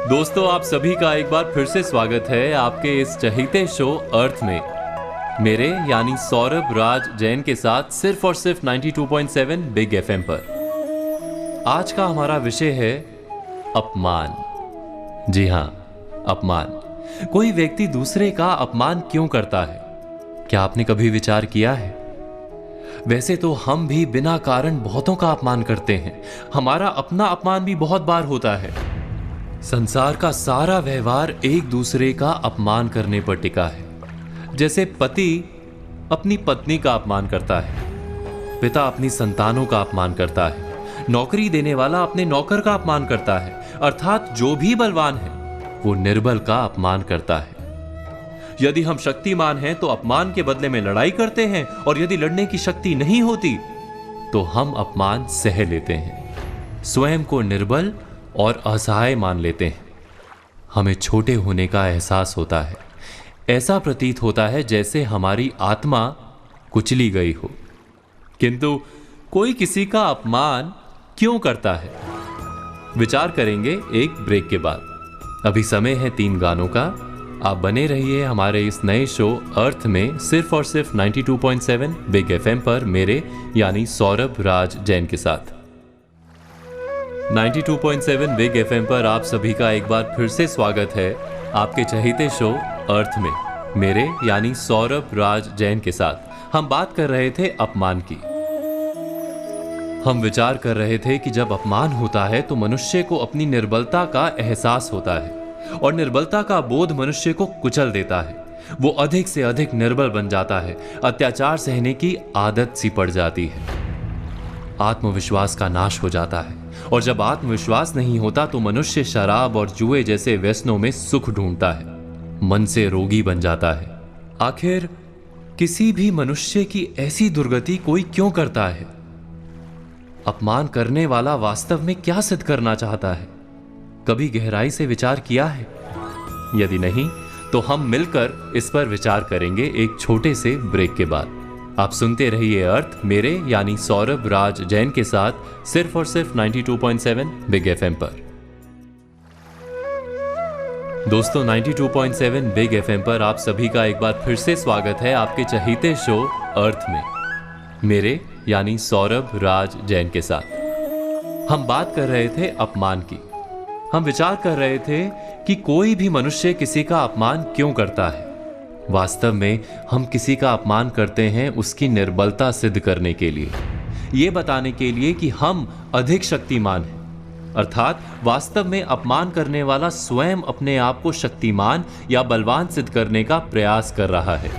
दोस्तों, आप सभी का एक बार फिर से स्वागत है आपके इस चहीते शो अर्थ में, मेरे यानी सौरभ राज जैन के साथ सिर्फ और सिर्फ 92.7 बिग एफएम पर। आज का हमारा विषय है अपमान। जी हाँ, अपमान। कोई व्यक्ति दूसरे का अपमान क्यों करता है? क्या आपने कभी विचार किया है? वैसे तो हम भी बिना कारण बहुतों का अपमान करते हैं। हमारा अपना अपमान भी बहुत बार होता है। संसार का सारा व्यवहार एक दूसरे का अपमान करने पर टिका है। जैसे पति अपनी पत्नी का अपमान करता है, पिता अपनी संतानों का अपमान करता है, नौकरी देने वाला अपने नौकर का अपमान करता है, अर्थात जो भी बलवान है वो निर्बल का अपमान करता है। यदि हम शक्तिमान हैं तो अपमान के बदले में लड़ाई करते हैं, और यदि लड़ने की शक्ति नहीं होती तो हम अपमान सह लेते हैं, स्वयं को निर्बल और असहाय मान लेते हैं। हमें छोटे होने का एहसास होता है। ऐसा प्रतीत होता है जैसे हमारी आत्मा कुचली गई हो। किंतु कोई किसी का अपमान क्यों करता है? विचार करेंगे एक ब्रेक के बाद। अभी समय है 3 गानों का। आप बने रहिए हमारे इस नए शो अर्थ में सिर्फ और सिर्फ 92.7 बिग एफएम पर, मेरे यानी सौरभ राज जैन के साथ। 92.7 बिग एफएम पर आप सभी का एक बार फिर से स्वागत है आपके चहीते शो अर्थ में, मेरे यानी सौरभ राज जैन के साथ। हम बात कर रहे थे अपमान की। हम विचार कर रहे थे कि जब अपमान होता है तो मनुष्य को अपनी निर्बलता का एहसास होता है, और निर्बलता का बोध मनुष्य को कुचल देता है। वो अधिक से अधिक निर्बल बन जाता है, अत्याचार सहने की आदत सी पड़ जाती है, आत्मविश्वास का नाश हो जाता है। और जब आत्मविश्वास नहीं होता तो मनुष्य शराब और जुए जैसे व्यसनों में सुख ढूंढता है, मन से रोगी बन जाता है। आखिर किसी भी मनुष्य की ऐसी दुर्गति कोई क्यों करता है? अपमान करने वाला वास्तव में क्या सिद्ध करना चाहता है? कभी गहराई से विचार किया है? यदि नहीं तो हम मिलकर इस पर विचार करेंगे एक छोटे से ब्रेक के बाद। आप सुनते रहिए अर्थ, मेरे यानी सौरभ राज जैन के साथ सिर्फ और सिर्फ 92.7 बिग एफएम पर। दोस्तों, 92.7 बिग एफएम पर आप सभी का एक बार फिर से स्वागत है आपके चहीते शो अर्थ में, मेरे यानी सौरभ राज जैन के साथ। हम बात कर रहे थे अपमान की। हम विचार कर रहे थे कि कोई भी मनुष्य किसी का अपमान क्यों करता है। वास्तव में हम किसी का अपमान करते हैं उसकी निर्बलता सिद्ध करने के लिए, ये बताने के लिए कि हम अधिक शक्तिमान हैं। अर्थात वास्तव में अपमान करने वाला स्वयं अपने आप को शक्तिमान या बलवान सिद्ध करने का प्रयास कर रहा है।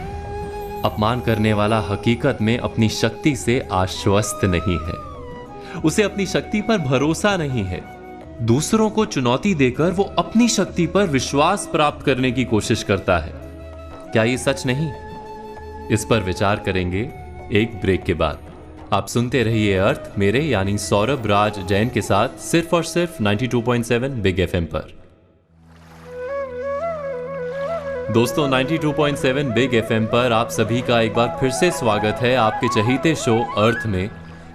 अपमान करने वाला हकीकत में अपनी शक्ति से आश्वस्त नहीं है, उसे अपनी शक्ति पर भरोसा नहीं है। दूसरों को चुनौती देकर वो अपनी शक्ति पर विश्वास प्राप्त करने की कोशिश करता है। क्या ये सच नहीं? इस पर विचार करेंगे एक ब्रेक के बाद। आप सुनते रहिए अर्थ, मेरे यानी सौरभ राज जैन के साथ सिर्फ और सिर्फ 92.7 बिग एफएम पर। दोस्तों, 92.7 बिग एफएम पर आप सभी का एक बार फिर से स्वागत है आपके चहीते शो अर्थ में,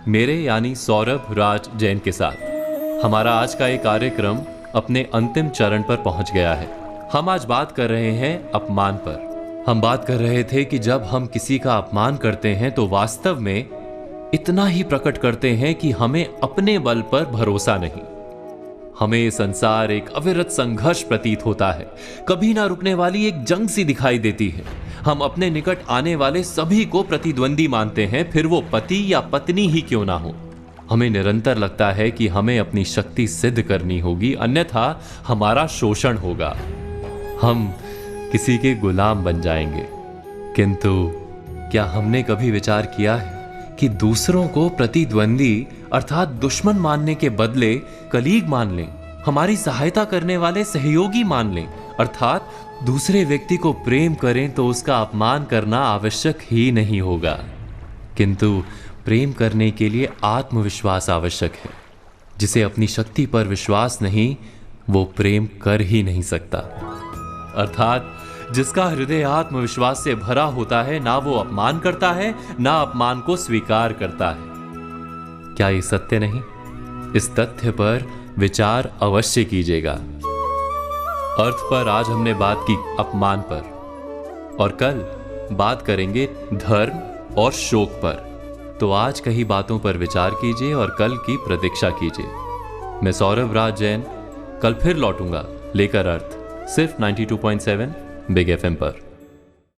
मेरे यानी सौरभ राज जैन के साथ। हमारा आज का ये कार्यक्रम अपने अंतिम चरण पर पहुंच गया है। हम आज बात कर रहे हैं अपमान पर। हम बात कर रहे थे कि जब हम किसी का अपमान करते हैं तो वास्तव में इतना ही प्रकट करते हैं कि हमें अपने बल पर भरोसा नहीं। हमें संसार एक अविरत संघर्ष प्रतीत होता है, कभी ना रुकने वाली एक जंग सी दिखाई देती है। हम अपने निकट आने वाले सभी को प्रतिद्वंदी मानते हैं, फिर वो पति या पत्नी ही क्यों ना हो। हमें निरंतर लगता है कि हमें अपनी शक्ति सिद्ध करनी होगी, अन्यथा हमारा शोषण होगा, हम किसी के गुलाम बन जाएंगे। किंतु क्या हमने कभी विचार किया है कि दूसरों को प्रतिद्वंदी अर्थात दुश्मन मानने के बदले कलीग मान लें, हमारी सहायता करने वाले सहयोगी मान लें, अर्थात दूसरे व्यक्ति को प्रेम करें तो उसका अपमान करना आवश्यक ही नहीं होगा। किंतु प्रेम करने के लिए आत्मविश्वास आवश्यक है। जिसे अपनी शक्ति पर विश्वास नहीं, वो प्रेम कर ही नहीं सकता। अर्थात जिसका हृदय आत्मविश्वास से भरा होता है, ना वो अपमान करता है, ना अपमान को स्वीकार करता है। क्या ये सत्य नहीं? इस तथ्य पर विचार अवश्य कीजिएगा। अर्थ पर आज हमने बात की अपमान पर, और कल बात करेंगे धर्म और शोक पर। तो आज कही बातों पर विचार कीजिए और कल की प्रतीक्षा कीजिए। मैं सौरभ राज जैन कल फिर लौटूंगा लेकर अर्थ, सिर्फ 92.7 बिग एफएम पर।